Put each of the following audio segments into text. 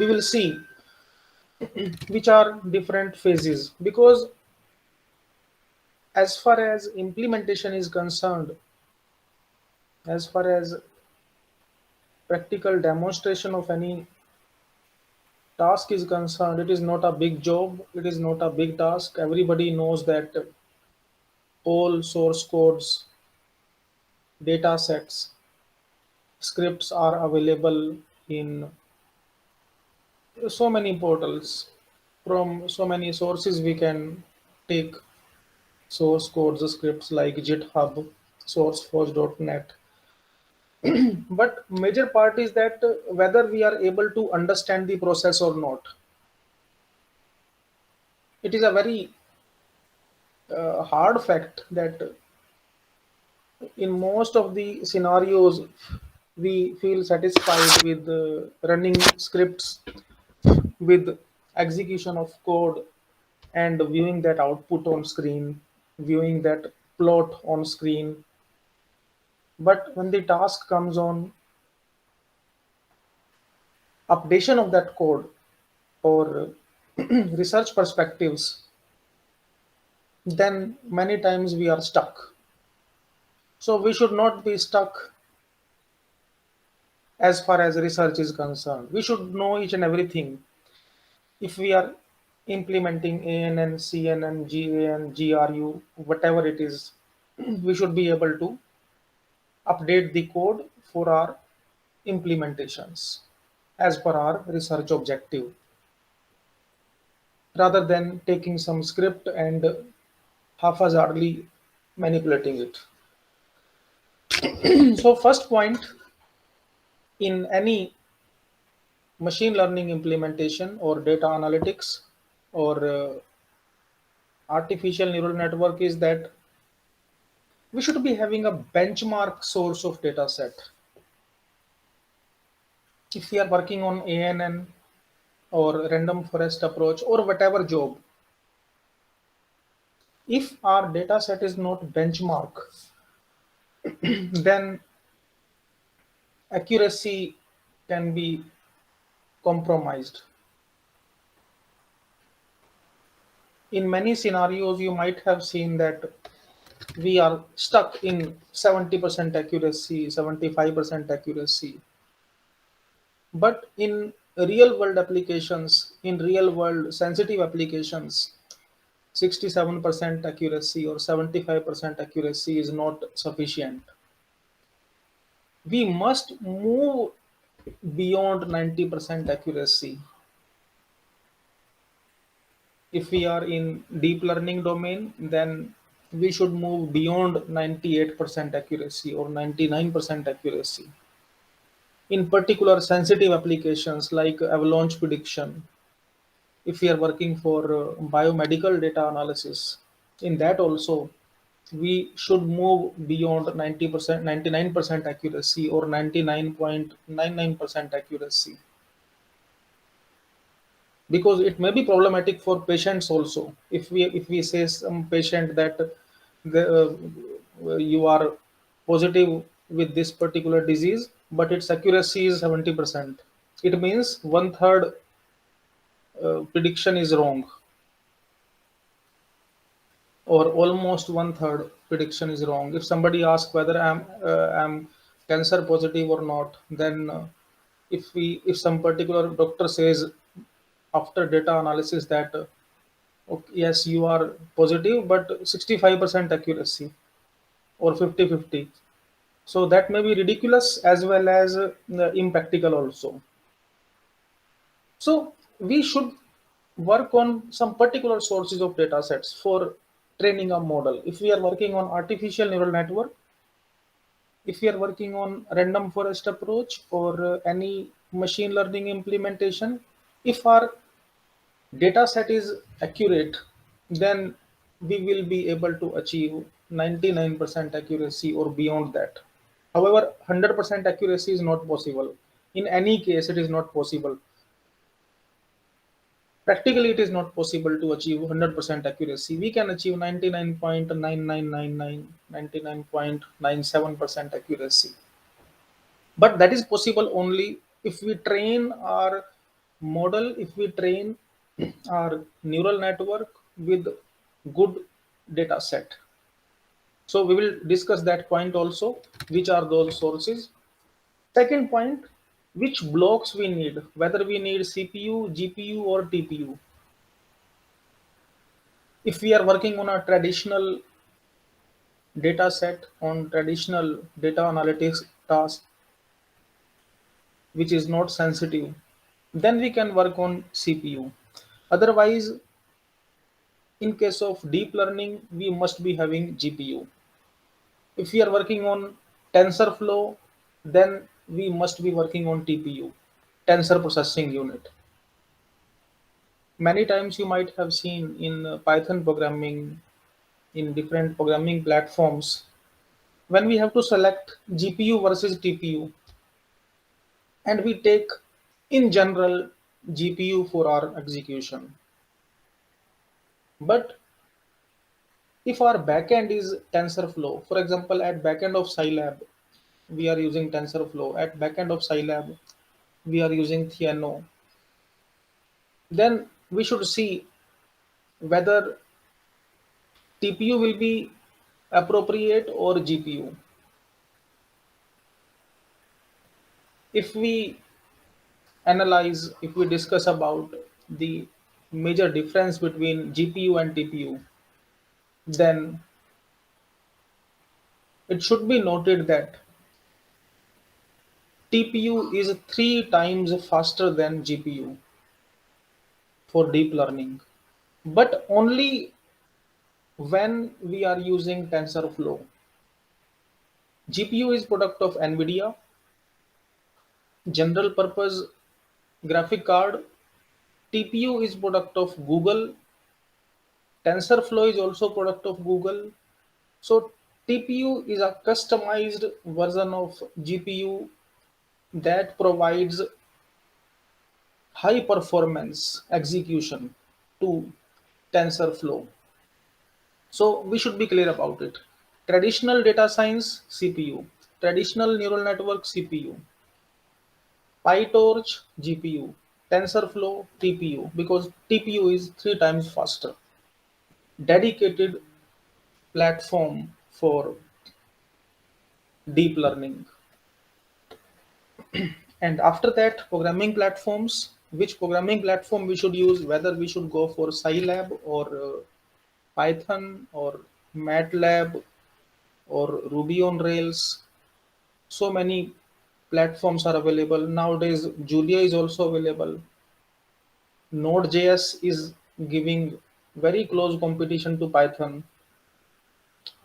we will see which are different phases, because as far as implementation is concerned, as far as practical demonstration of any task is concerned, it is not a big job, it is not a big task. Everybody knows that all source codes, data sets, scripts are available in so many portals. From so many sources, we can take source codes, scripts like GitHub, sourceforge.net. But major part is that whether we are able to understand the process or not. It is a very hard fact that in most of the scenarios we feel satisfied with running scripts, with execution of code, and viewing that output on screen, viewing that plot on screen. But when the task comes on updation of that code or research perspectives, then many times we are stuck. So we should not be stuck as far as research is concerned. We should know each and everything. If we are implementing ANN, CNN, GAN, GRU, whatever it is, we should be able to update the code for our implementations as per our research objective, rather than taking some script and haphazardly manipulating it. So, first point, in any machine learning implementation or data analytics or artificial neural network, is that we should be having a benchmark source of data set. If we are working on ANN or random forest approach or whatever job, if our data set is not benchmark, then accuracy can be compromised. In many scenarios, you might have seen that we are stuck in 70% accuracy, 75% accuracy. But in real world applications, in real world sensitive applications, 67% accuracy or 75% accuracy is not sufficient. We must move beyond 90% accuracy. If we are in deep learning domain, then we should move beyond 98% accuracy or 99% accuracy. In particular sensitive applications like avalanche prediction, if we are working for biomedical data analysis, in that also we should move beyond 90%, 99% accuracy or 99.99% accuracy, because it may be problematic for patients also. If we say some patient that you are positive with this particular disease, but its accuracy is 70%, it means one third prediction is wrong, or almost one third prediction is wrong. If somebody asks whether I'm cancer positive or not, then if some particular doctor says after data analysis that okay, yes, you are positive, but 65% accuracy or 50-50. So that may be ridiculous as well as impractical also. So we should work on some particular sources of data sets for training a model. If we are working on artificial neural network, if we are working on random forest approach or any machine learning implementation, if our data set is accurate, then we will be able to achieve 99% accuracy or beyond that. However, 100% accuracy is not possible. In any case, it is not possible. Practically, it is not possible to achieve 100% accuracy. We can achieve 99.9999, 99.97% accuracy. But that is possible only if we train our Model, if we train our neural network with good data set. So we will discuss that point also, which are those sources. Second point, which blocks we need, whether we need CPU, GPU, or TPU. If we are working on a traditional data set, on traditional data analytics task, which is not sensitive, then we can work on CPU. Otherwise, in case of deep learning, we must be having GPU. If we are working on TensorFlow, then we must be working on TPU, Tensor Processing Unit. Many times you might have seen in Python programming, in different programming platforms, when we have to select GPU versus TPU, and we take in general GPU for our execution. But if our backend is TensorFlow, for example, at backend of Scilab, we are using TensorFlow. At backend of Scilab, we are using Theano. Then we should see whether TPU will be appropriate or GPU. If we analyze, if we discuss about the major difference between GPU and TPU, then it should be noted that TPU is 3 times faster than GPU for deep learning, but only when we are using TensorFlow. GPU is product of NVIDIA, general purpose graphic card. TPU is product of Google. TensorFlow is also product of Google. So TPU is a customized version of GPU that provides high performance execution to TensorFlow. So we should be clear about it. Traditional data science CPU, traditional neural network CPU, PyTorch GPU, TensorFlow TPU, because TPU is 3 times faster. Dedicated platform for deep learning. And after that, programming platforms. Which programming platform we should use? Whether we should go for Scilab or Python or MATLAB or Ruby on Rails. So many platforms are available nowadays. Julia is also available. Node.js is giving very close competition to Python.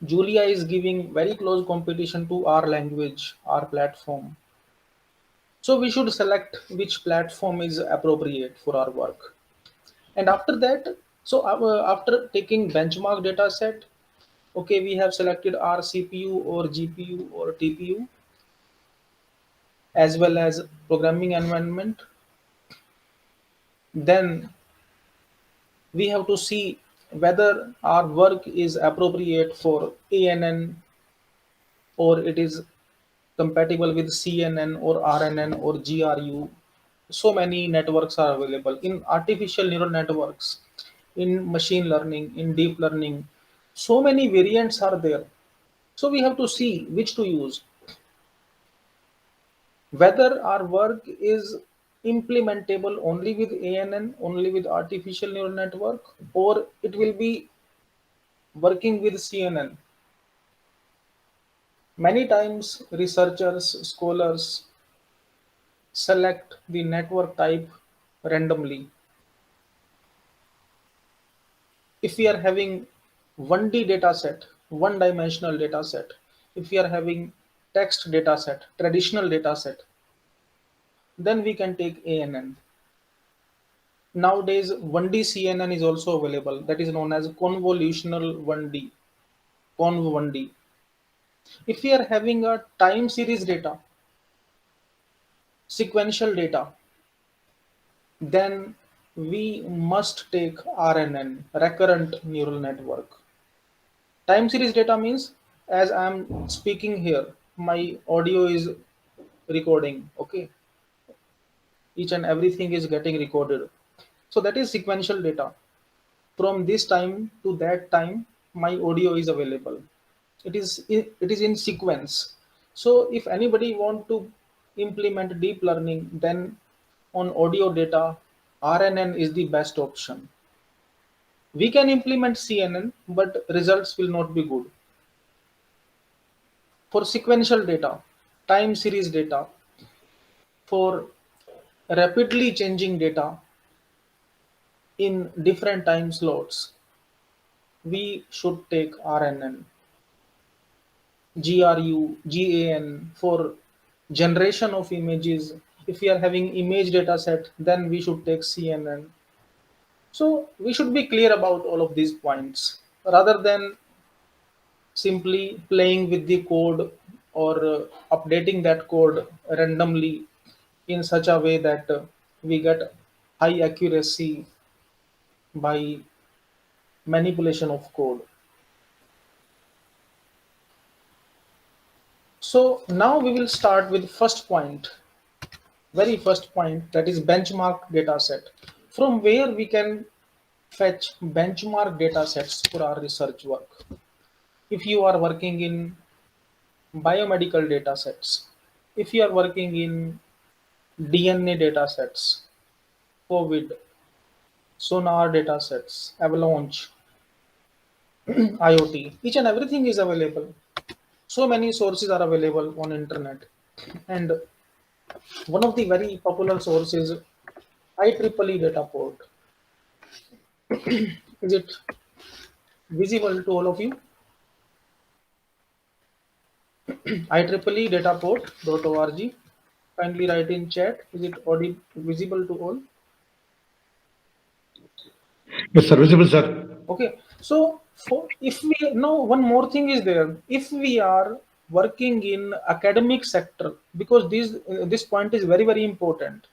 Julia is giving very close competition to our language, our platform. So we should select which platform is appropriate for our work. And after that, so after taking benchmark data set, okay, we have selected our CPU or GPU or TPU as well as programming environment. Then we have to see whether our work is appropriate for ANN or it is compatible with CNN or RNN or GRU. So many networks are available in artificial neural networks, in machine learning, in deep learning. So many variants are there. So we have to see which to use. Whether our work is implementable only with ANN, only with artificial neural network, or it will be working with CNN. Many times researchers, scholars select the network type randomly. If we are having 1D data set, one dimensional data set, if we are having text data set, traditional data set, then we can take ANN. Nowadays, 1D CNN is also available, that is known as convolutional 1D, conv 1D. If we are having a time series data, sequential data, then we must take RNN, recurrent neural network. Time series data means as I'm speaking here, my audio is recording, okay? each and everything is getting recorded. So that is sequential data. From this time to that time, my audio is available. It is in sequence. So if anybody want to implement deep learning, then on audio data, RNN is the best option. We can implement CNN, but results will not be good. For sequential data, time series data, for rapidly changing data in different time slots, we should take RNN, GRU, GAN for generation of images. If we are having image data set, then we should take CNN. So we should be clear about all of these points rather than simply playing with the code or updating that code randomly in such a way that we get high accuracy by manipulation of code. So now we will start with first point, very first point, that is benchmark data set, from where we can fetch benchmark data sets for our research work. If you are working in biomedical data sets, if you are working in DNA data sets, COVID, sonar data sets, avalanche, IoT, each and everything is available. So many sources are available on internet, and one of the very popular sources is IEEE data port. Is it visible to all of you? IEEE dataport.org. Kindly write in chat. Is it visible to all? Yes, sir. Visible, sir. Okay. So for if we now one more thing is there. If we are working in academic sector, because this point is very important.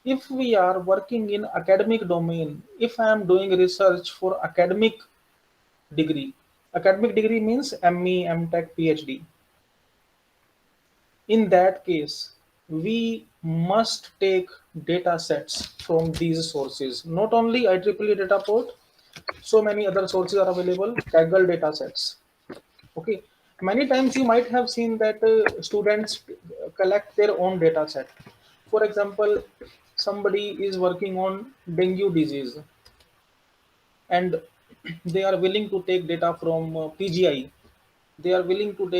If we are working in academic domain, if I am doing research for academic degree means ME, MTech, PhD. In that case, we must take data sets from these sources. Not only IEEE data port, so many other sources are available. Kaggle data sets. Okay, many times you might have seen that students collect their own data set. For example, somebody is working on dengue disease and they are willing to take data from PGI. They are willing to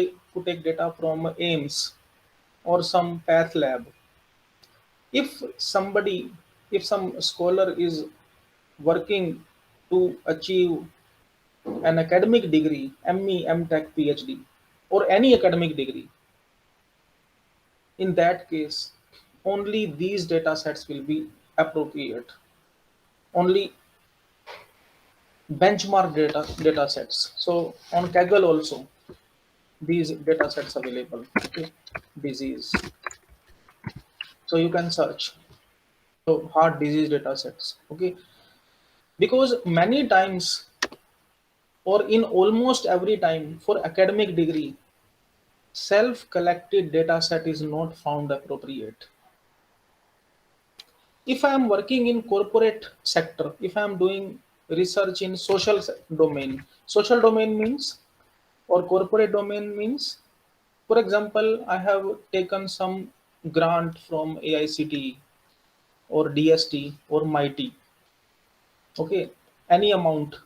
take data from AIMS or some path lab. If somebody, if some scholar is working to achieve an academic degree, ME, MTech, PhD, or any academic degree, in that case, only these data sets will be appropriate. Only benchmark data sets. So on Kaggle also, these data sets available. Okay. Disease. So you can search. So heart disease data sets. Okay. Because many times or in almost every time for academic degree, self-collected data set is not found appropriate. If I am working in corporate sector, if I am doing research in social domain means or corporate domain means, for example, I have taken some grant from AICTE or DST or MIT. Okay, any amount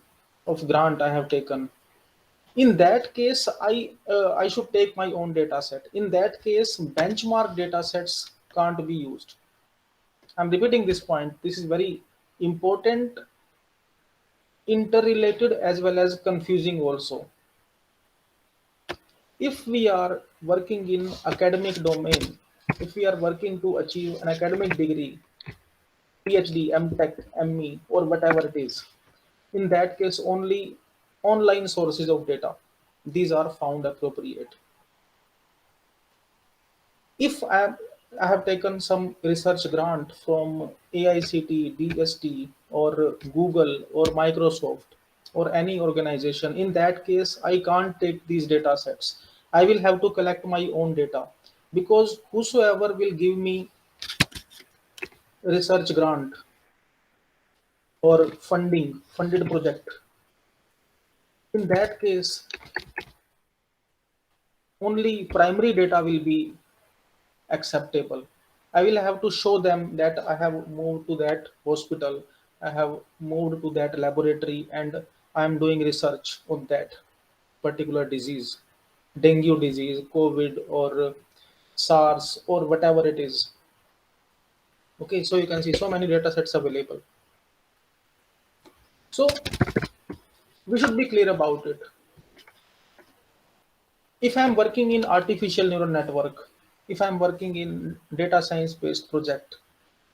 of grant I have taken. In that case, I should take my own data set. In that case, benchmark data sets can't be used. I'm repeating this point. This is very important, interrelated as well as confusing also. If we are working in academic domain, if we are working to achieve an academic degree, PhD, MTech, ME, or whatever it is, in that case, only online sources of data, these are found appropriate. If I have taken some research grant from AICT, DST, or Google, or Microsoft, or any organization, in that case, I can't take these data sets. I will have to collect my own data because whosoever will give me research grant or funded project, in that case, only primary data will be acceptable. I will have to show them that I have moved to that hospital, I have moved to that laboratory, and I am doing research on that particular disease, dengue disease, COVID, or SARS, or whatever it is. Okay, so you can see so many data sets available. So we should be clear about it. If I'm working in artificial neural network, if I'm working in data science based project,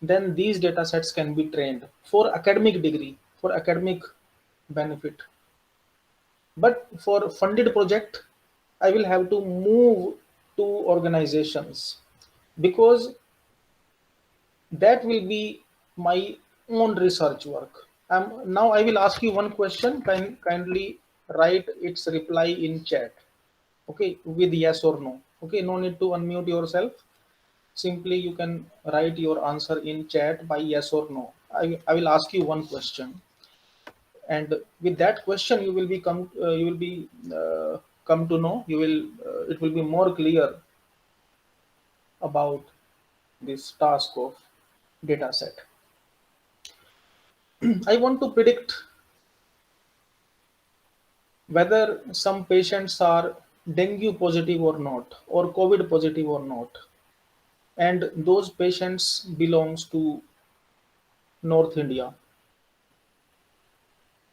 then these data sets can be trained for academic degree, for academic benefit. But for funded project, I will have to move to organizations, because that will be my own research work. Now I will ask you one question. Kindly write its reply in chat. Okay, with yes or no. Okay, no need to unmute yourself. Simply you can write your answer in chat by yes or no. I will ask you one question, and with that question you will be come to know, you will it will be more clear about this task of data set. I want to predict whether some patients are dengue positive or not, or COVID positive or not, and those patients belongs to North India.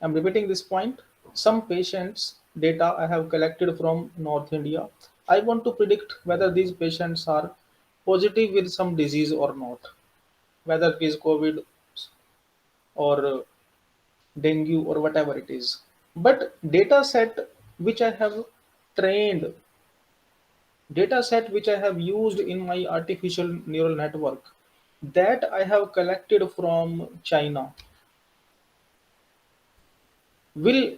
I'm repeating this point. Some patients data I have collected from North India. I want to predict whether these patients are positive with some disease or not, whether it is COVID or dengue or whatever it is. But which I have trained, data set which I have used in my artificial neural network, that I have collected from China, will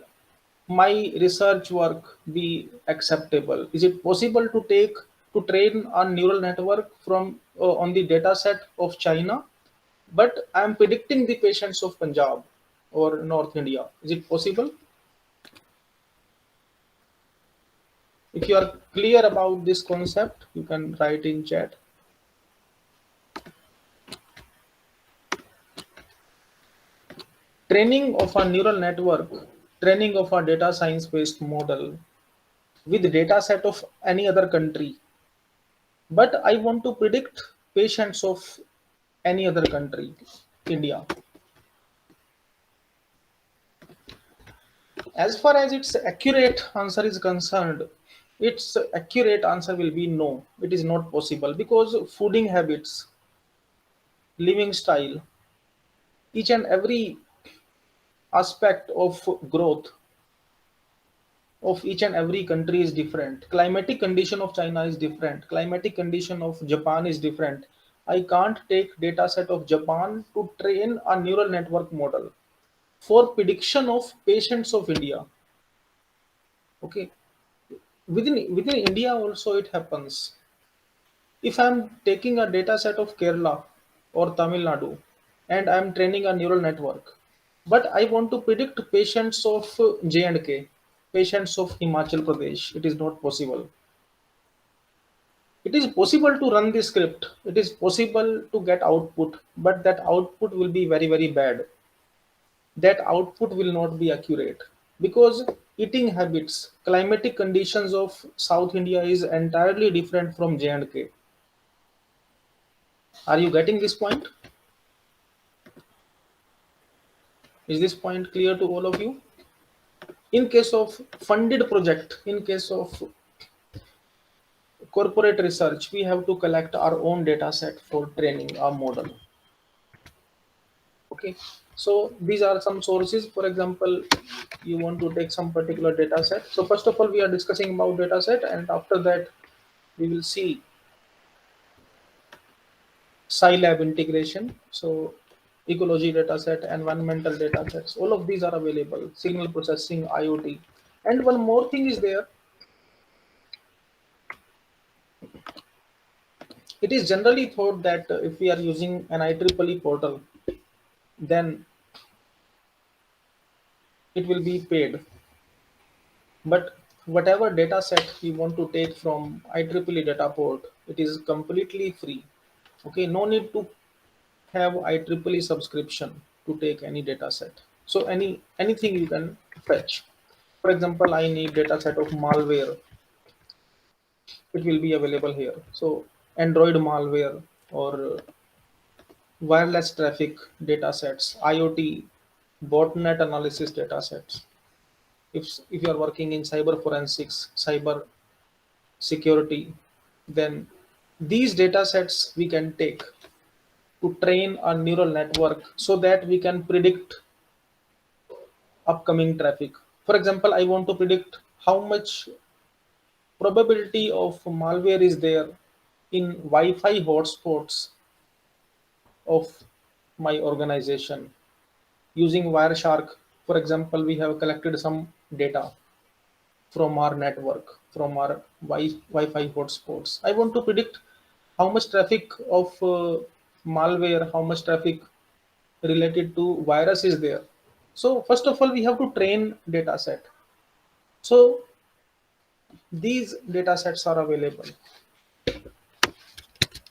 my research work be acceptable? Is it possible to train a neural network from on the data set of China, but I am predicting the patients of Punjab or North India? Is it possible? If you are clear about this concept, you can write in chat. Training of a neural network, training of a data science based model with data set of any other country, but I want to predict patients of any other country, India. As far as its accurate answer is concerned, its accurate answer will be no. It is not possible, because fooding habits, living style, each and every aspect of growth of each and every country is different. Climatic condition of China is different. Climatic condition of Japan is different. I can't take data set of Japan to train a neural network model for prediction of patients of India. Okay, within India also it happens. If I'm taking a data set of Kerala or Tamil Nadu and I'm training a neural network, but I want to predict patients of J&K, patients of Himachal Pradesh, it is not possible. It is possible to run the script, it is possible to get output, but that output will be very, very bad. That output will not be accurate, because eating habits, climatic conditions of South India is entirely different from J&K. Are you getting this point? Is this point clear to all of you? In case of funded project, in case of corporate research, we have to collect our own data set for training our model. Okay, so these are some sources. For example, you want to take some particular data set. So first of all, we are discussing about data set, and after that, we will see Scilab integration. So ecology data set, environmental data sets, all of these are available. Signal processing, IoT, and one more thing is there. It is generally thought that if we are using an IEEE portal, then it will be paid. But whatever data set we want to take from IEEE data port, it is completely free. Okay, no need to have IEEE subscription to take any data set. So anything you can fetch. For example, I need data set of malware. It will be available here. So Android malware or wireless traffic data sets, IoT, botnet analysis data sets. If you are working in cyber forensics, cyber security, then these data sets we can take to train a neural network so that we can predict upcoming traffic. For example, I want to predict how much probability of malware is there in Wi-Fi hotspots of my organization using Wireshark. For example, we have collected some data from our network, from our Wi-Fi hotspots. I want to predict how much traffic of malware, how much traffic related to virus is there. So first of all, we have to train data set. So these data sets are available.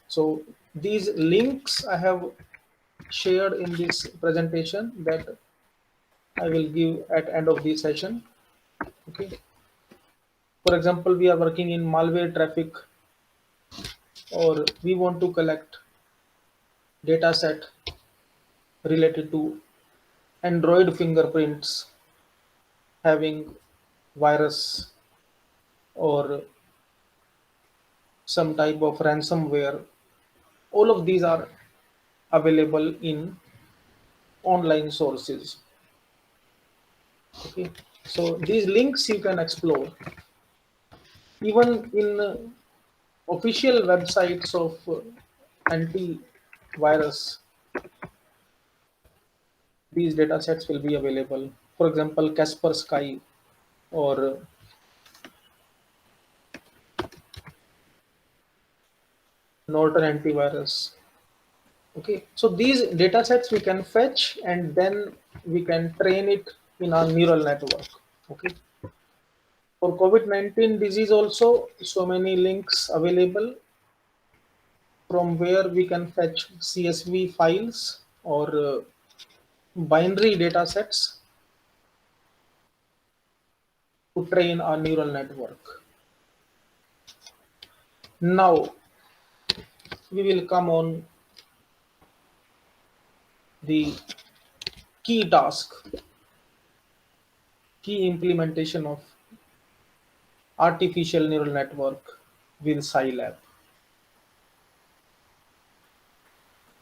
So these links I have shared in this presentation that I will give at end of the session. Okay. For example, we are working in malware traffic, or we want to collect data set related to Android fingerprints having virus or some type of ransomware. All of these are available in online sources. Okay, so these links you can explore even in official websites of antivirus. These data sets will be available. For example, Casper Sky or Norton antivirus. Okay, so these data sets we can fetch and then we can train it in our neural network. Okay, for COVID-19 disease also, so many links available from where we can fetch CSV files or binary data sets to train our neural network. Now we will come on the key task, key implementation of artificial neural network with Scilab.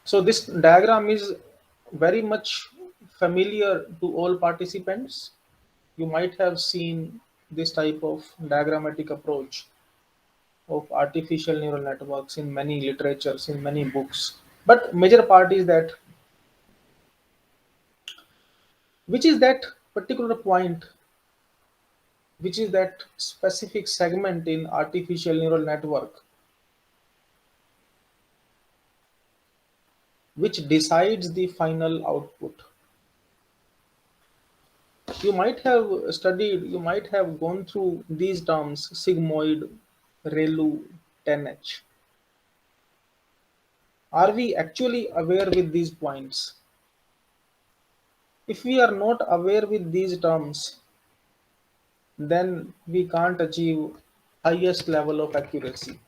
So this diagram is very much familiar to all participants. You might have seen this type of diagrammatic approach of artificial neural networks in many literatures, in many books. But major part is that which is that particular point, which is that specific segment in artificial neural network which decides the final output. You might have studied, you might have gone through these terms sigmoid, ReLU, 10H. Are we actually aware with these points? If we are not aware with these terms, then we can't achieve highest level of accuracy.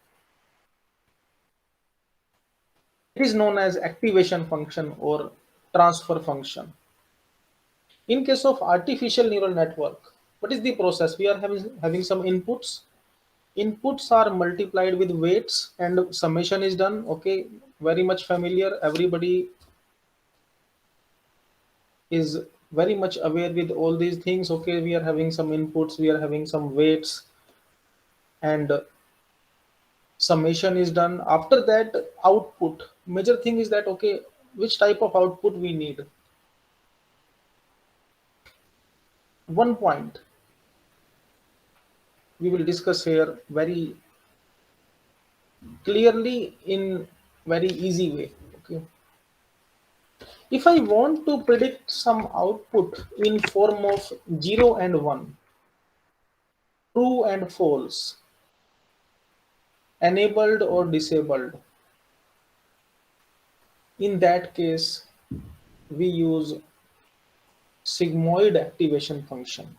It is known as activation function or transfer function. In case of artificial neural network, what is the process? We are having some inputs. Inputs are multiplied with weights and summation is done. Okay, very much familiar. Everybody is very much aware with all these things. Okay, we are having some inputs, we are having some weights, and summation is done. After that, output. Major thing is that okay, which type of output we need. One point we will discuss here very clearly in very easy way. Okay. If I want to predict some output in form of 0 and 1, true and false, enabled or disabled, in that case we use sigmoid activation function.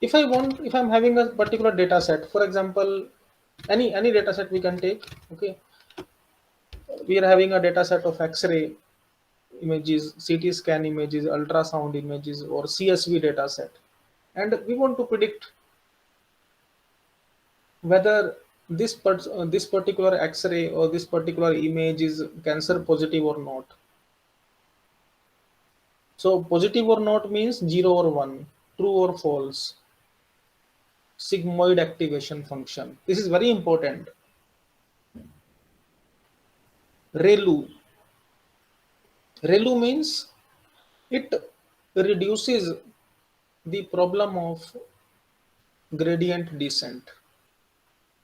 If I'm having a particular data set, for example, any data set we can take. Okay, we are having a data set of X-ray images, CT scan images, ultrasound images, or CSV data set, and we want to predict whether this particular X-ray or this particular image is cancer positive or not. So positive or not means 0 or 1, true or false, sigmoid activation function. This is very important. ReLU. ReLU means it reduces the problem of gradient descent.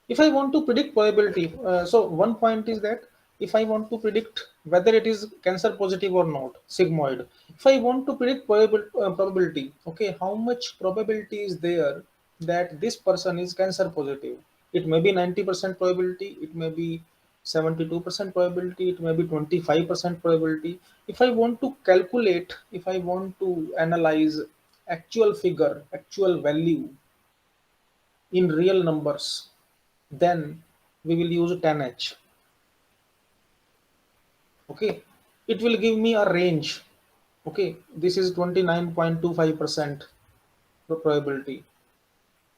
If I want to predict probability, so one point is that if I want to predict whether it is cancer positive or not, sigmoid. If I want to predict probability, okay, how much probability is there that this person is cancer positive? It may be 90% probability, it may be 72% probability, it may be 25% probability. If I want to calculate, if I want to analyze actual figure, actual value in real numbers, then we will use 10h. Okay, it will give me a range. Okay, this is 29.25% probability,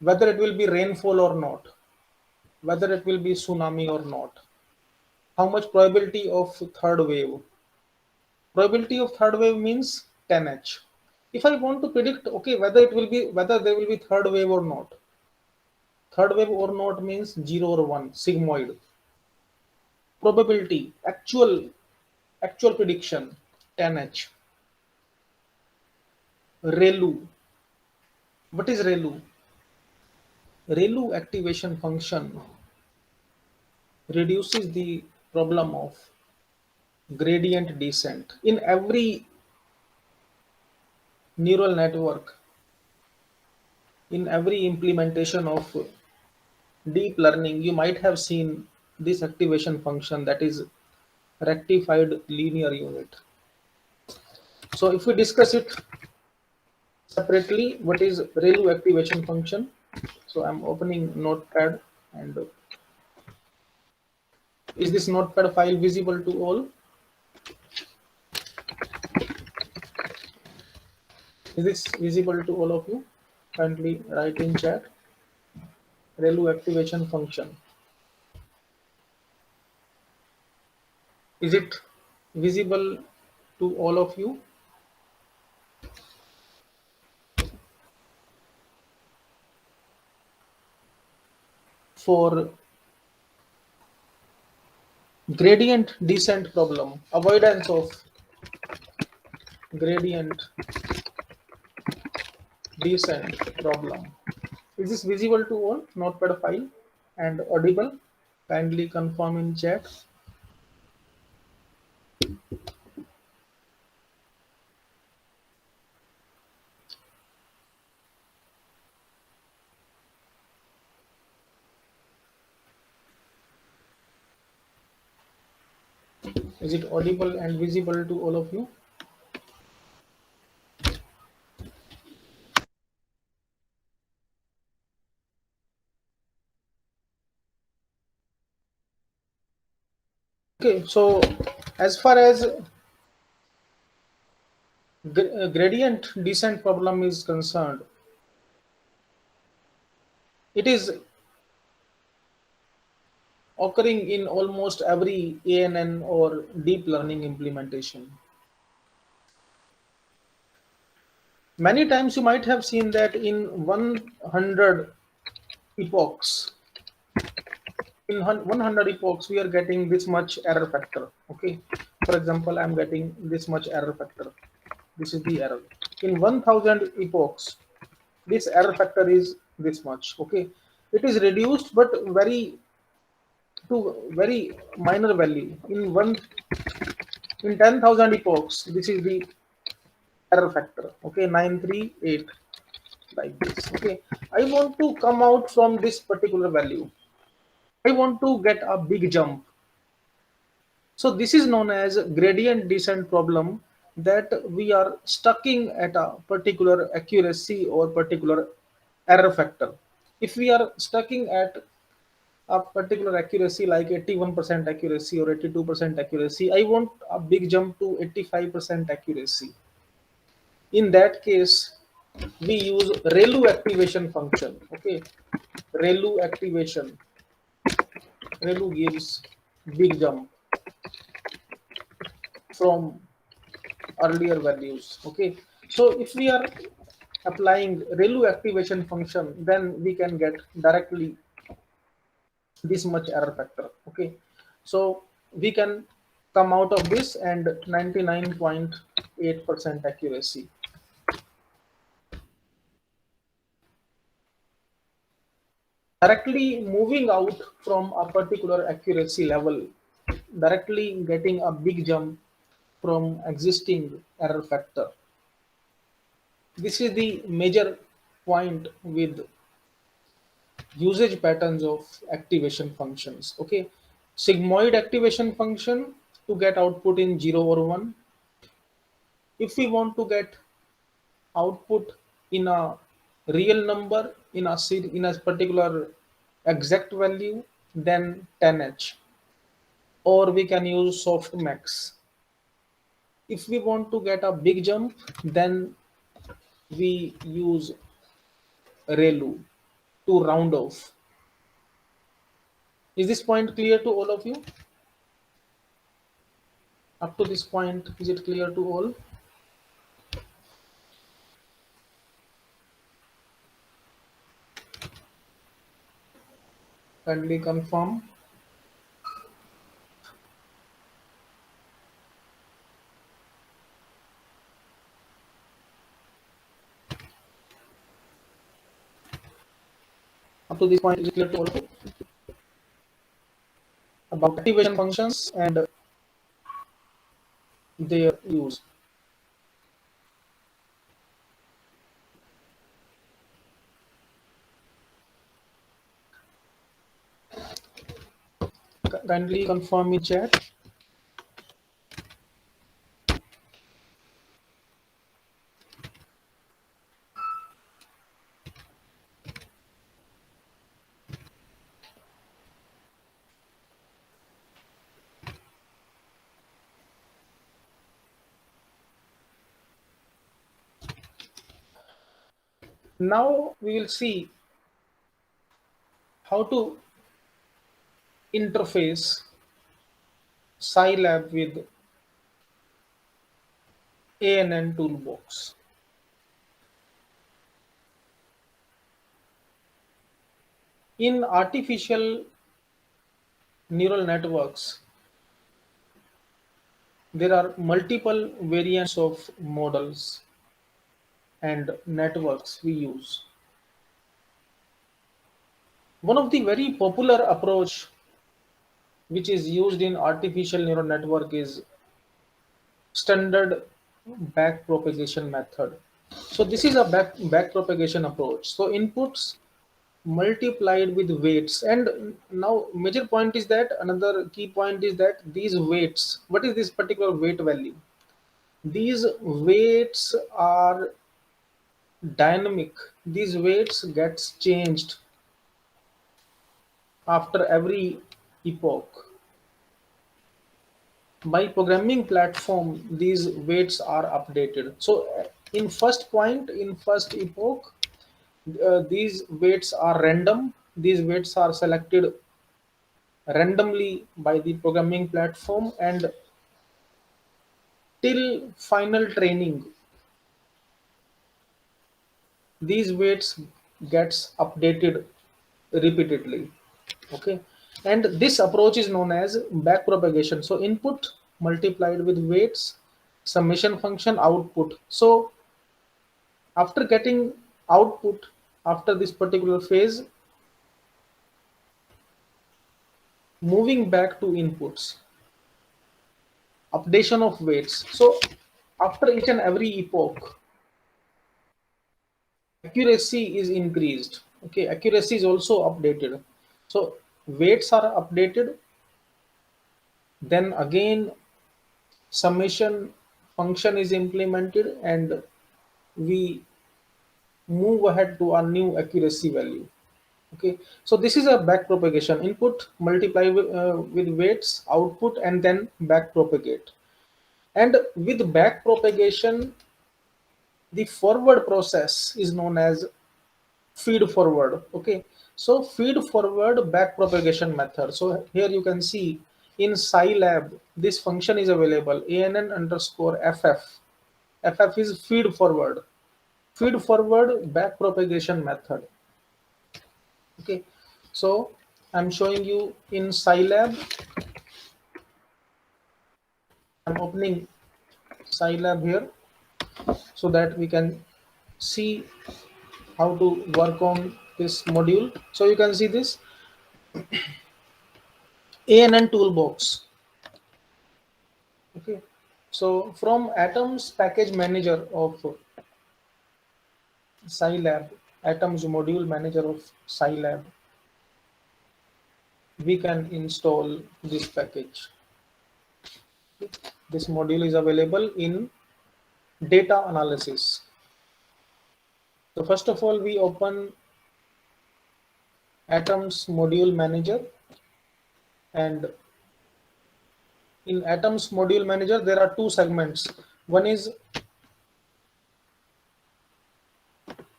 whether it will be rainfall or not, whether it will be tsunami or not, how much probability of third wave. Probability of third wave means 10h. If I want to predict, okay, whether there will be third wave or not, third wave or not means 0 or 1, sigmoid. Probability, actual prediction, 10h. ReLU. What is ReLU? ReLU activation function reduces the problem of gradient descent. In every neural network, in every implementation of deep learning, you might have seen this activation function, that is rectified linear unit. So if we discuss it separately, what is ReLU activation function? So I'm opening Notepad, and is this Notepad file visible to all? Is this visible to all of you? Kindly write in chat. ReLU activation function. Is it visible to all of you? For gradient descent problem, avoidance of gradient descent problem. Is this visible to all? Notepad file and audible? Kindly confirm in chat. Is it audible and visible to all of you? Okay, so as far as gradient descent problem is concerned, it is occurring in almost every ANN or deep learning implementation. Many times you might have seen that in 100 epochs, in 100 epochs, we are getting this much error factor. Okay, for example, I'm getting this much error factor. This is the error. In 1000 epochs, this error factor is this much. Okay, It is reduced but very to very minor value. In 10,000 epochs, this is the error factor. Okay, 938 like this. Okay, I want to come out from this particular value. I want to get a big jump. So this is known as gradient descent problem, that we are stucking at a particular accuracy or particular error factor. If we are stucking at a particular accuracy like 81% accuracy or 82% accuracy, I want a big jump to 85% accuracy. In that case, we use ReLU activation function. Okay, ReLU activation. ReLU gives big jump from earlier values. Okay, so if we are applying ReLU activation function, then we can get directly this much error factor. Okay, so we can come out of this and 99.8% accuracy. Directly moving out from a particular accuracy level, directly getting a big jump from existing error factor. This is the major point with usage patterns of activation functions. Okay, sigmoid activation function to get output in 0 or 1. If we want to get output in a real number in a particular exact value, then 10h, or we can use softmax. If we want to get a big jump, then we use ReLU to round off. Is this point clear to all of you? Up to this point, is it clear to all? Kindly confirm. Up to this point, is it clear to all of you about activation functions and their use? Kindly confirm in chat. Now we will see how to interface Scilab with ANN toolbox. In artificial neural networks, there are multiple variants of models and networks we use. One of the very popular approach which is used in artificial neural network is standard backpropagation method. So this is a backpropagation approach. So inputs multiplied with weights, and now major point is that another key point is that these weights, what is this particular weight value? These weights are dynamic. These weights gets changed after every epoch. By programming platform, these weights are updated. So in first point, in first epoch, these weights are random. These weights are selected randomly by the programming platform, and till final training, these weights gets updated repeatedly. Okay, and this approach is known as backpropagation. So input multiplied with weights, summation function, output. So after getting output, after this particular phase, Moving back to inputs, updation of weights. So after each and every epoch, accuracy is increased. Okay, accuracy is also updated. So weights are updated, then again summation function is implemented, and we move ahead to a new accuracy value. Okay, so this is a back propagation: input multiply with weights, output, and then back propagate. And with back propagation, the forward process is known as feed forward. Okay, so feed forward back propagation method. So here you can see in Scilab this function is available, ann underscore ff is feed forward back propagation method. Okay, so I'm showing you in Scilab. I'm opening Scilab here so that we can see how to work on this module. So you can see this ANN toolbox. Okay, so from Atoms package manager of Scilab, Atoms module manager of Scilab, we can install this package. This module is available in data analysis. So first of all, we open Atoms module manager, and in Atoms module manager there are two segments. One is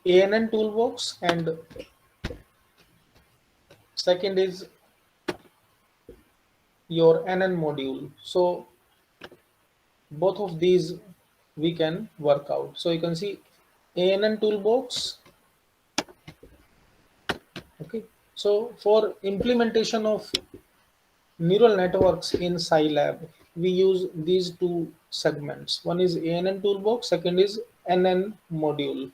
ANN toolbox, and second is your NN module. So both of these we can work out. So you can see ANN toolbox. Okay, so for implementation of neural networks in Scilab, we use these two segments. One is ANN toolbox, second is NN module.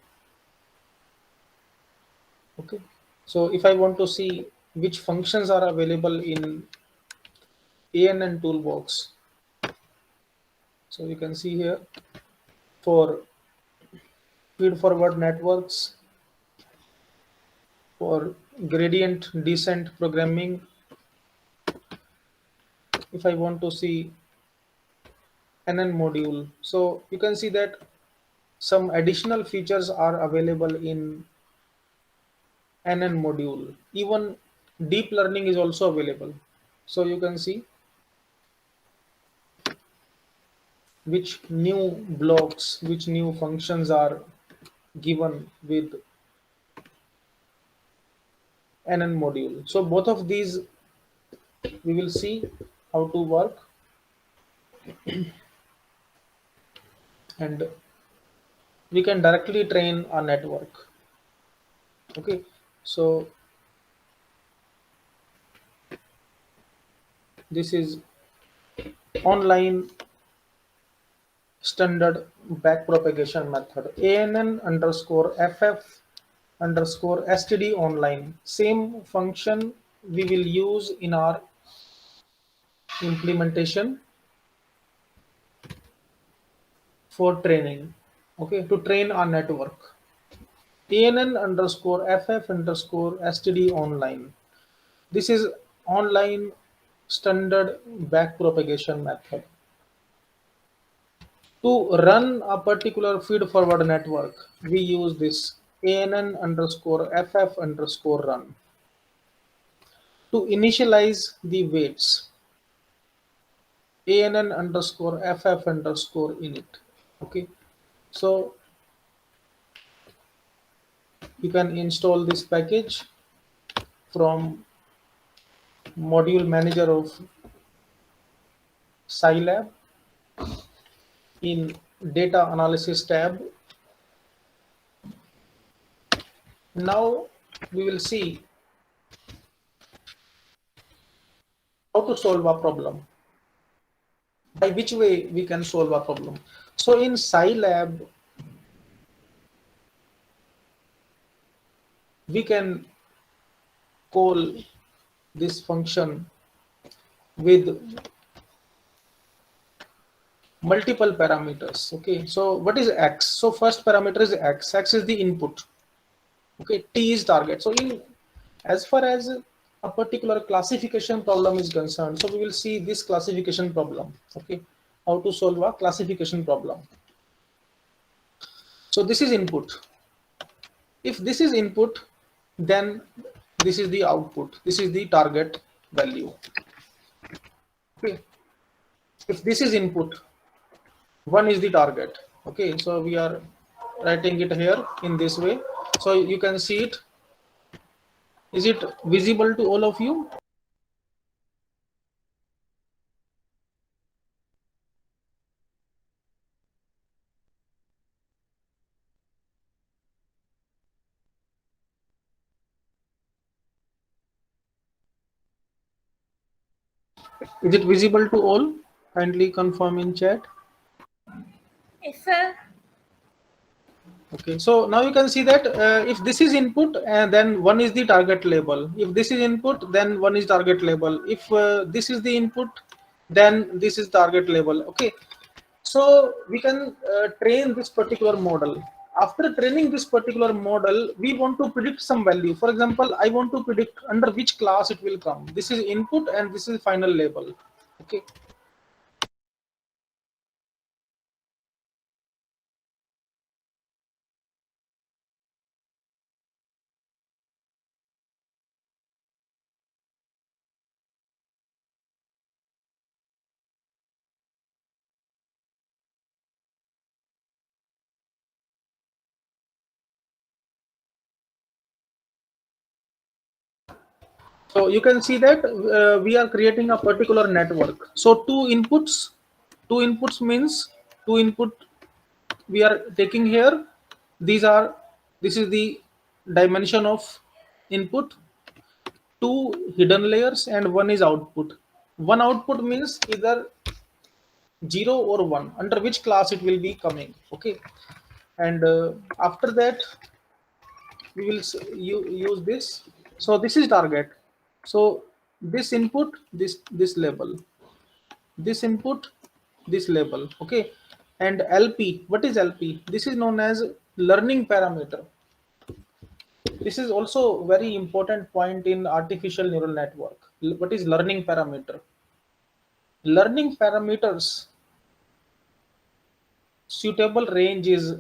Okay, so if I want to see which functions are available in ANN toolbox, so you can see here for feed forward networks, for gradient descent programming. If I want to see NN module, so you can see that some additional features are available in NN module. Even deep learning is also available. So you can see which new blocks, which new functions are given with NN module. So both of these we will see how to work, and we can directly train a network. Okay, so this is online standard backpropagation method, ANN underscore FF underscore STD online. Same function we will use in our implementation for training. Okay, to train our network. ANN underscore FF underscore STD online. This is online standard backpropagation method. To run a particular feed forward network, we use this ANN underscore FF underscore run. To initialize the weights, ANN underscore FF underscore init. Okay, so you can install this package from module manager of Scilab in data analysis tab. Now we will see how to solve a problem. By which way we can solve a problem. So in Scilab, we can call this function with multiple parameters. Okay, so what is x? So first parameter is x is the input. Okay, t is target. So in as far as a particular classification problem is concerned, so we will see this classification problem. Okay, how to solve a classification problem. So this is input. If this is input, then this is the output. This is the target value. Okay, if this is input, one is the target. Okay, so we are writing it here in this way, so you can see it. Is it visible to all of you? Is it visible to all? Kindly confirm in chat. Yes, sir. Okay, so now you can see that if this is input, then one is the target label. If this is input, then one is target label. If this is the input, then this is target label. Okay, so we can train this particular model. After training this particular model, we want to predict some value. For example, I want to predict under which class it will come. This is input and this is final label. Okay. So you can see that we are creating a particular network. So two inputs means two input we are taking here. These are, this is the dimension of input, two hidden layers and one is output. One output means either 0 or 1, under which class it will be coming. Okay, and after that we will use this. So this is target. So this input, this label, this input, this label. Okay, and lp, what is lp? This is known as learning parameter. This is also very important point in artificial neural network. What is learning parameter? Learning parameters suitable range is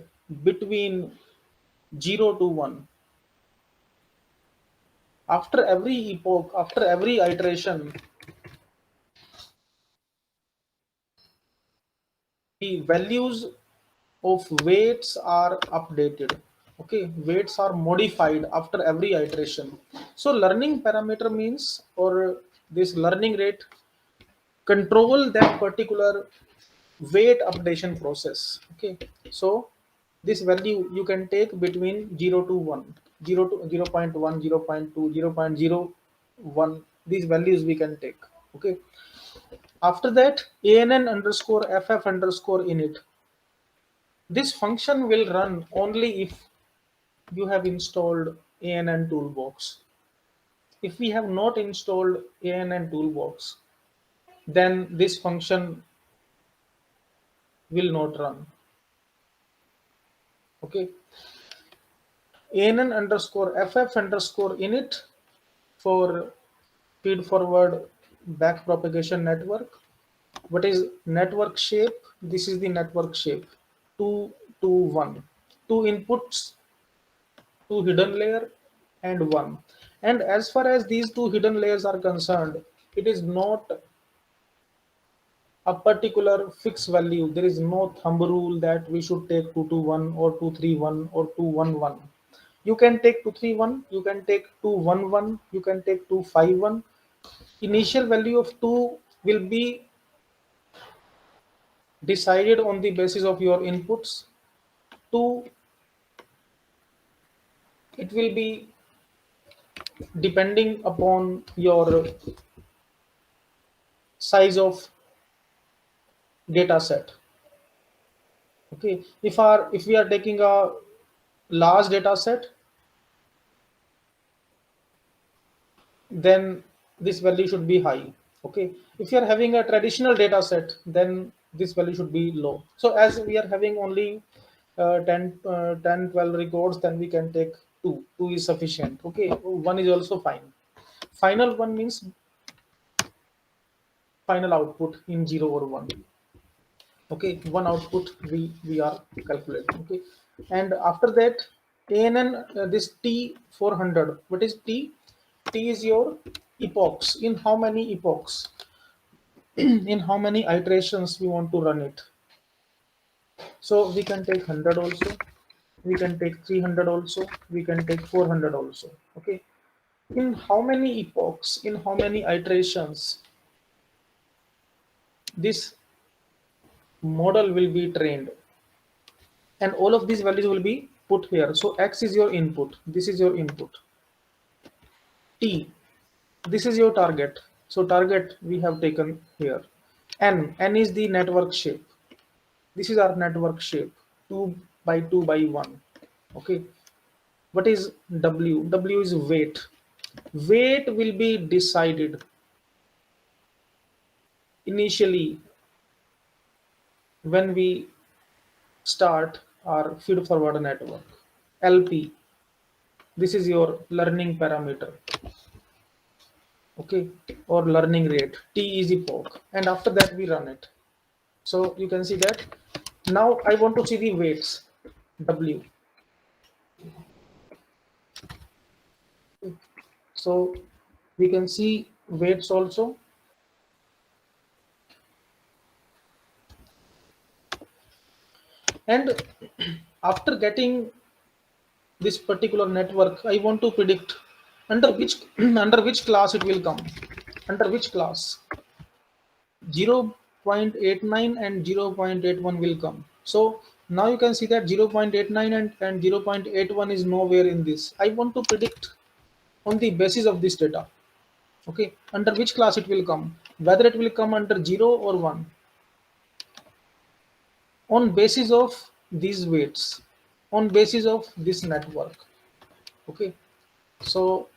between 0 to 1. After every epoch, after every iteration, the values of weights are updated. Okay, weights are modified after every iteration. So learning parameter means, or this learning rate control that particular weight updation process. Okay, so this value you can take between 0 to 1, 0 to 0 0.1, 0 0.2, 0 0.01. These values we can take. Okay, after that ann underscore ff underscore init. This function will run only if you have installed ann toolbox. If we have not installed ann toolbox, then this function will not run. Okay, ann underscore ff underscore init for feed forward back propagation network. What is network shape? This is the network shape. 2 to 1. Two inputs, two hidden layer and one. And as far as these two hidden layers are concerned, it is not a particular fixed value. There is no thumb rule that we should take 221 or 231 or 211. You can take 231, you can take 211, you can take 251. Initial value of 2 will be decided on the basis of your inputs. 2, it will be depending upon your size of data set. Okay, if we are taking a large data set, then this value should be high. Okay, if you are having a traditional data set, then this value should be low. So as we are having only 10 12 records, then we can take two is sufficient. Okay, one is also fine. Final one means final output in 0 or 1. Okay, one output we are calculating. Okay, and after that ann, this t 400, what is t? T is your epochs. In how many epochs, in how many iterations we want to run it. So we can take 100 also, we can take 300 also, we can take 400 also. Okay, in how many epochs, in how many iterations this model will be trained, and all of these values will be put here. So x is your input, this is your input. T, this is your target. So target we have taken here. N is the network shape. This is our network shape, 2 by 2 by 1. Okay, what is W? W is weight. Weight will be decided initially when we start our feed forward network. LP, this is your learning parameter. Okay, or learning rate. T is epoch, and after that we run it. So you can see that. Now I want to see the weights. W. So we can see weights also. And after getting this particular network, I want to predict under which under which class it will come. Under which class? 0.89 and 0.81 will come. So now you can see that 0.89 and 0.81 is nowhere in this. I want to predict on the basis of this data. Okay, under which class it will come, whether it will come under 0 or 1, on basis of these weights, on basis of this network. Okay, so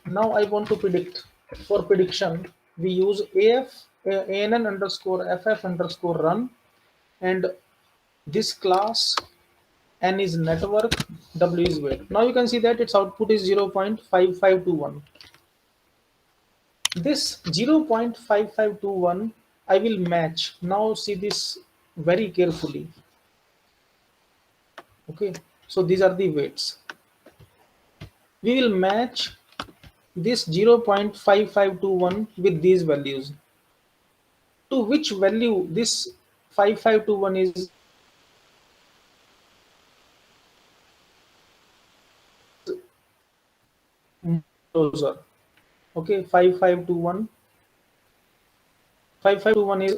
now I want to predict. For prediction we use ann underscore ff underscore run, and this class n is network, w is weight. Now you can see that its output is 0.5521. This 0.5521 I will match. Now see this very carefully. Okay, so these are the weights. We will match this 0.5521 with these values. To which value this 5521 is closer. Okay, 5521 is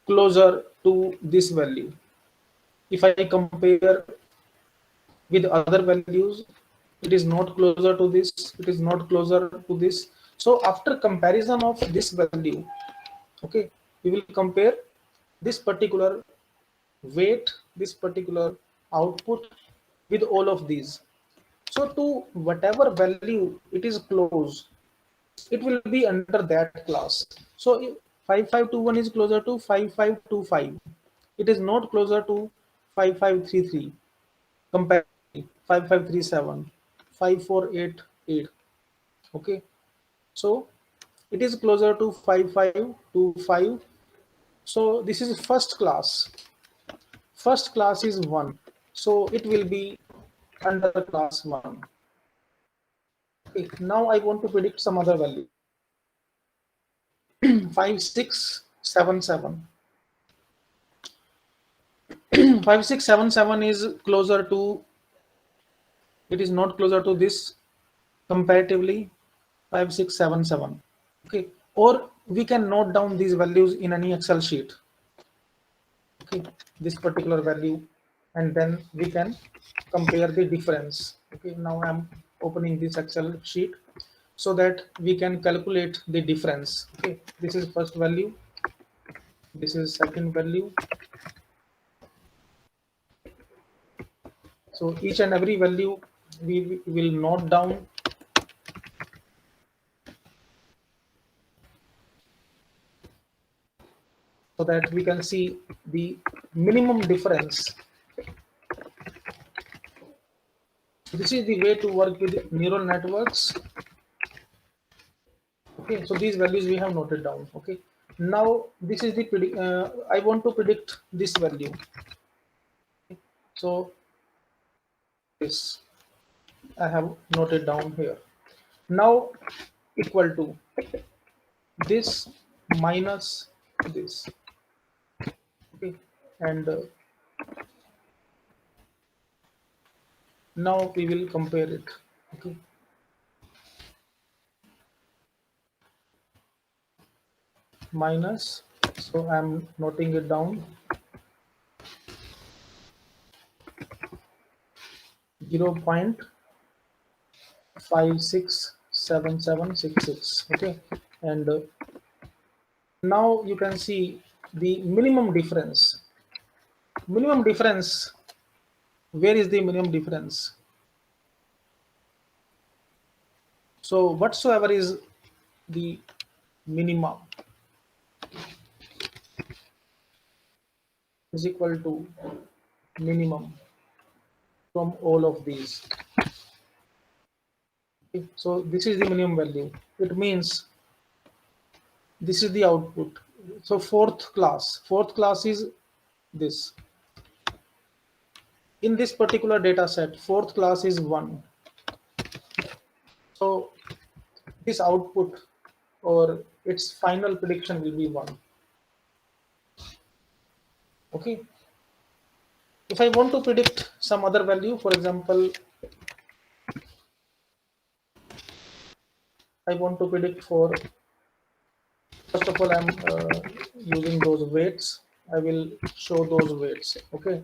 closer to this value. If I compare with other values, it is not closer to this, it is not closer to this. So after comparison of this value, okay, we will compare this particular weight, this particular output with all of these. So to whatever value it is close, it will be under that class. So if 5521 is closer to 5525, it is not closer to 5533. Compare 5537, 5488. Okay, so it is closer to 5525. So this is first class. First class is 1, so it will be under class 1. Okay, now I want to predict some other value. 5677. 5677 is closer to, it is not closer to this comparatively. 5677. Okay, or we can note down these values in any Excel sheet. Okay, this particular value, and then we can compare the difference. Okay, now I'm opening this Excel sheet so that we can calculate the difference. Okay, this is first value, this is second value. So each and every value we will note down. so that we can see the minimum difference. This is the way to work with neural networks. Okay, so these values we have noted down. Okay, now this is the I want to predict this value. So this I have noted down here. Now equal to this minus this. Okay, and now we will compare it. Okay, minus. So I'm noting it down. 0.567766. Okay, and now you can see the minimum difference. Minimum difference. Where is the minimum difference? So whatsoever is the minimum is equal to minimum from all of these. Okay, so this is the minimum value. It means this is the output. So fourth class is this. In this particular data set, fourth class is 1. So this output or its final prediction will be 1. Okay. If I want to predict some other value, for example, I want to predict for, first of all, I'm using those weights. I will show those weights. Okay.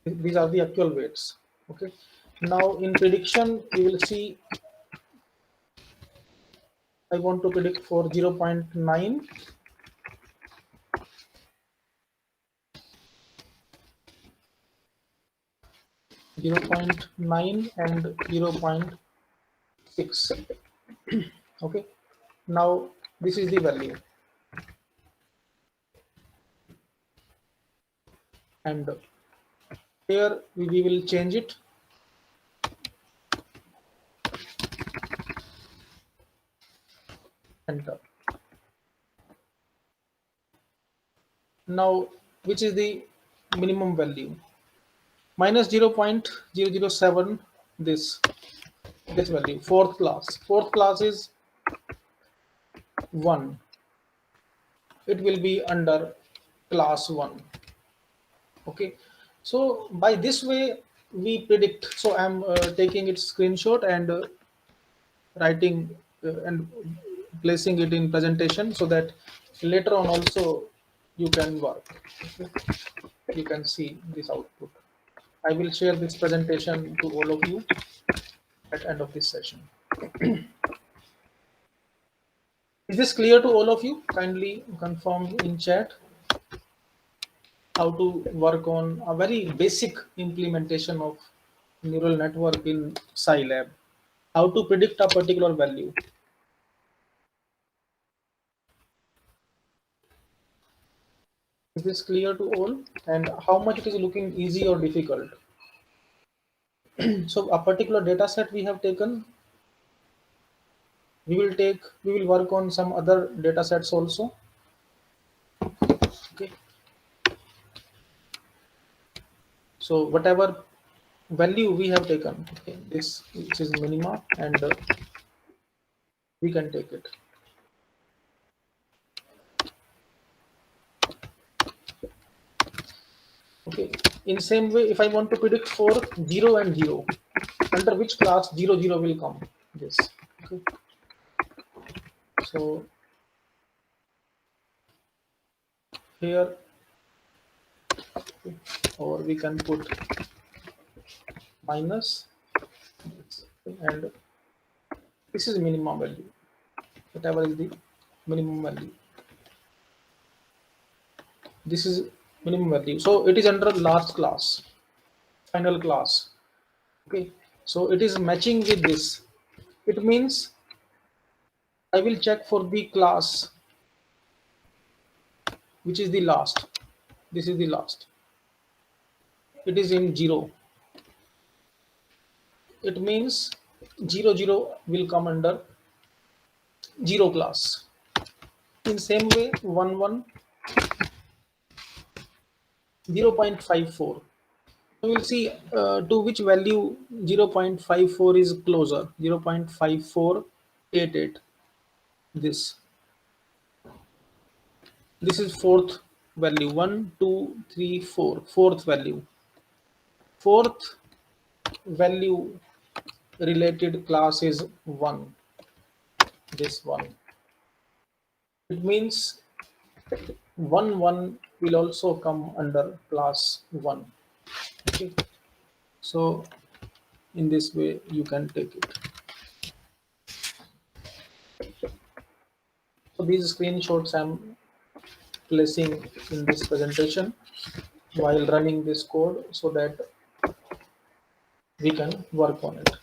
These are the actual weights. Okay. Now in prediction, you will see I want to predict for 0.9, 0.9 and 0.6. Okay. Now this is the value. And here we will change it. Enter. Now, which is the minimum value? Minus 0.007, this value, fourth class. Fourth class is 1. It will be under class 1. Okay. So by this way we predict. So I'm taking its screenshot and writing and placing it in presentation so that later on also you can work. Okay. You can see this output. I will share this presentation to all of you at the end of this session. Is this clear to all of you? Kindly confirm in chat how to work on a very basic implementation of neural network in Scilab. How to predict a particular value. Is this clear to all? And how much it is looking easy or difficult? So a particular data set we have taken. We will work on some other data sets also. Okay. So whatever value we have taken, okay, this which is minima, and we can take it. Okay. In same way, if I want to predict for 0 and 0, under which class 0, 0 will come? This. Okay. So here, okay, or we can put minus, and this is minimum value. Whatever is the minimum value. This is minimum value. So it is under last class, final class. Okay. So it is matching with this. It means I will check for the class which is the last. This is the last. It is in 0. It means 0 0 will come under 0 class. In same way, 1 1 0.54. We will see to which value 0.54 is closer. 0.5488. This is fourth value. 1 2 3 4. Fourth value. Fourth value related class is 1. This one. It means 1 1 will also come under class 1. Okay. So in this way you can take it. So these screenshots I'm placing in this presentation while running this code so that we can work on it.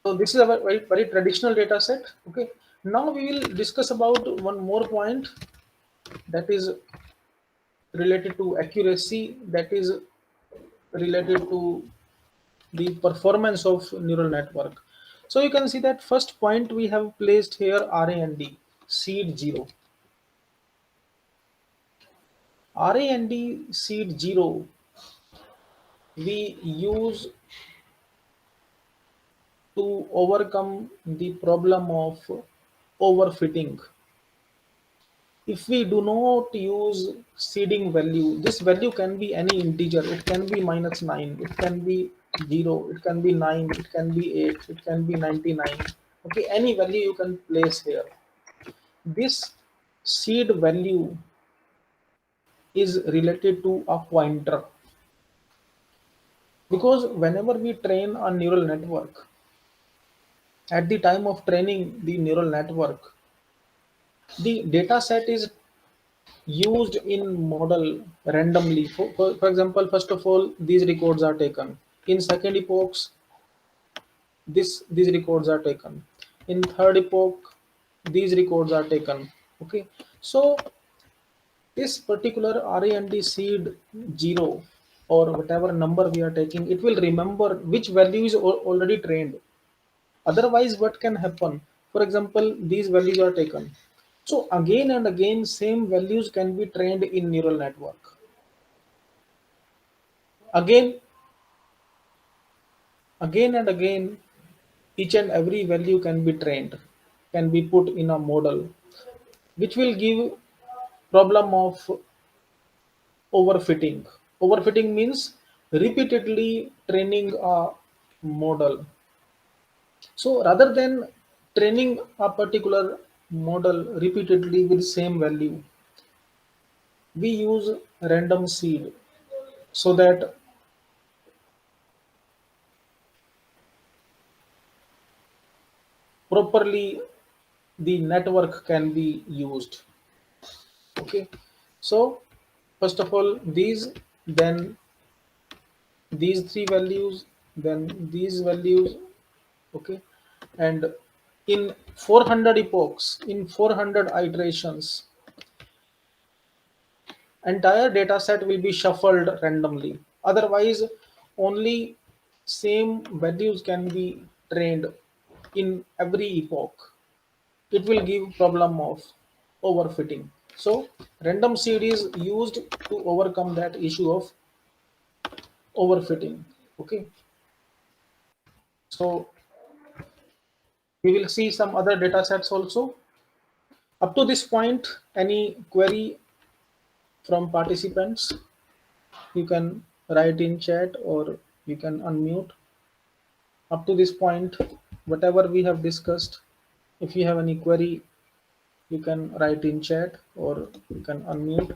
So this is a very traditional data set. Okay. Now we will discuss about one more point that is related to accuracy, that is related to the performance of neural network. So you can see that first point we have placed here RAND, seed 0. RAND seed 0 we use to overcome the problem of overfitting. If we do not use seeding value, this value can be any integer. It can be -9, it can be 0, it can be 9, it can be 8, it can be 99. Okay, any value you can place here. This seed value is related to a pointer, because whenever we train a neural network, at the time of training the neural network, the data set is used in model randomly. For example, first of all, these records are taken. In second epochs, these records are taken. In third epoch, these records are taken. Okay, so this particular RAND seed 0 or whatever number we are taking, it will remember which value is already trained. Otherwise, what can happen? For example, these values are taken. So again and again, same values can be trained in neural network. Again, again and again, each and every value can be trained, can be put in a model, which will give problem of overfitting. Overfitting means repeatedly training a model. So rather than training a particular model repeatedly with same value, we use random seed so that properly the network can be used. Okay, so first of all these, then these three values, then these values. Okay, and in 400 epochs, in 400 iterations, entire data set will be shuffled randomly. Otherwise, only same values can be trained in every epoch. It will give problem of overfitting. So random seed is used to overcome that issue of overfitting. Okay, so we will see some other data sets also. Up to this point, any query from participants, you can write in chat or you can unmute. Up to this point, whatever we have discussed, if you have any query, you can write in chat or you can unmute.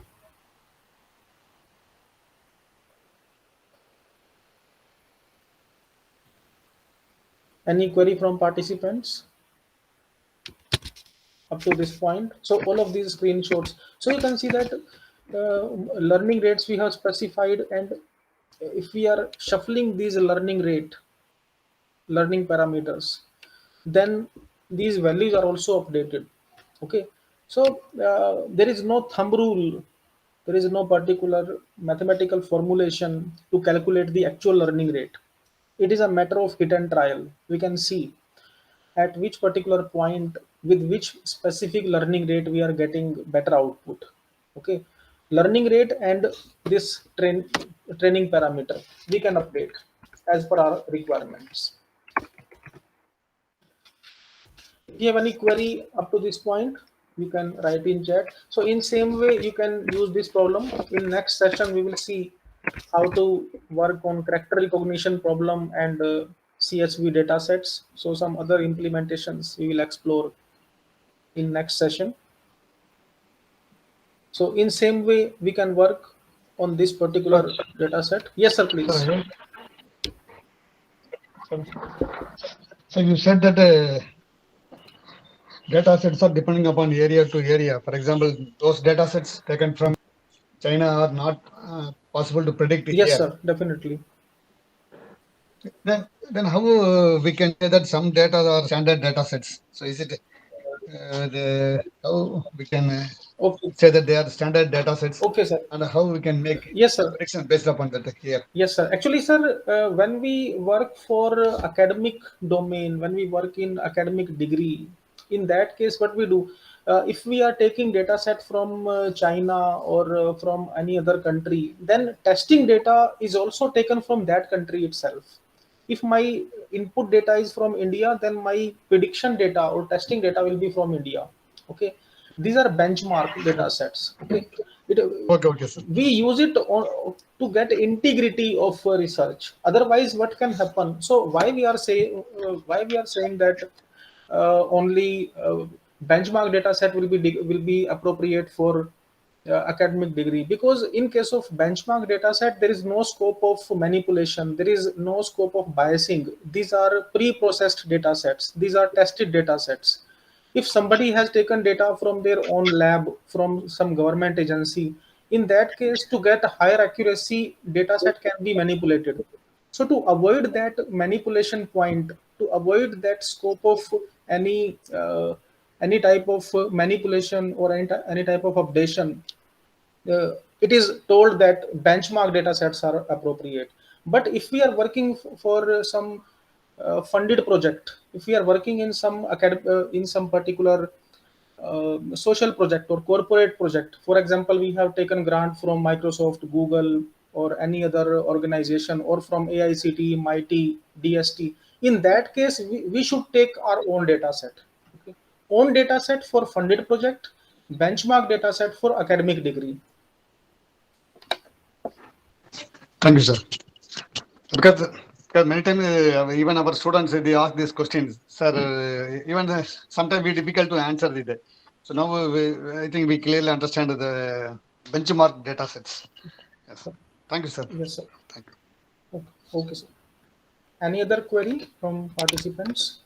Any query from participants up to this point? So all of these screenshots. So you can see that learning rates we have specified, and if we are shuffling these learning parameters, then these values are also updated. Okay, so there is no thumb rule, there is no particular mathematical formulation to calculate the actual learning rate. It is a matter of hit and trial. We can see at which particular point with which specific learning rate we are getting better output. Okay, learning rate and this training parameter we can update as per our requirements. If you have any query up to this point, you can write in chat. So in same way you can use this problem. In next session we will see how to work on character recognition problem and CSV data sets. So some other implementations we will explore in next session. So in same way we can work on this particular data set. Yes sir, please. So you said that data sets are depending upon area to area. For example, those data sets taken from China are not possible to predict Yes here. sir, definitely. Then how we can say that some data are standard data sets? So is it how we can Okay. say that they are standard data sets, Okay sir. and how we can make Yes sir. prediction based upon that here? Yes, sir. Actually, sir, when we work for academic domain, when we work in academic degree, in that case, what we do, if we are taking data set from China or from any other country, then testing data is also taken from that country itself. If my input data is from India, then my prediction data or testing data will be from India. Okay, these are benchmark data sets. Okay, it, Okay, sir. we use it to get integrity of research. Otherwise, what can happen? So why we are saying that only benchmark data set will be appropriate for academic degree, because in case of benchmark data set there is no scope of manipulation, there is no scope of biasing. These are pre-processed data sets, these are tested data sets. If somebody has taken data from their own lab, from some government agency, in that case to get higher accuracy data set can be manipulated. So to avoid that manipulation point, to avoid that scope of any any type of manipulation or any type of updation, it is told that benchmark data sets are appropriate. But if we are working for some funded project, if we are working in some in some particular social project or corporate project, for example, we have taken grant from Microsoft, Google, or any other organization, or from AICT, MIT, DST. In that case, we should take our own data set. Okay? Own data set for funded project, benchmark data set for academic degree. Thank you, sir. Because many times even our students they ask these questions, sir. Even sometimes we difficult to answer it. So now I think we clearly understand the benchmark data sets. Yes. Thank you, sir. Yes, sir. Thank you. Okay, okay, sir. Any other query from participants?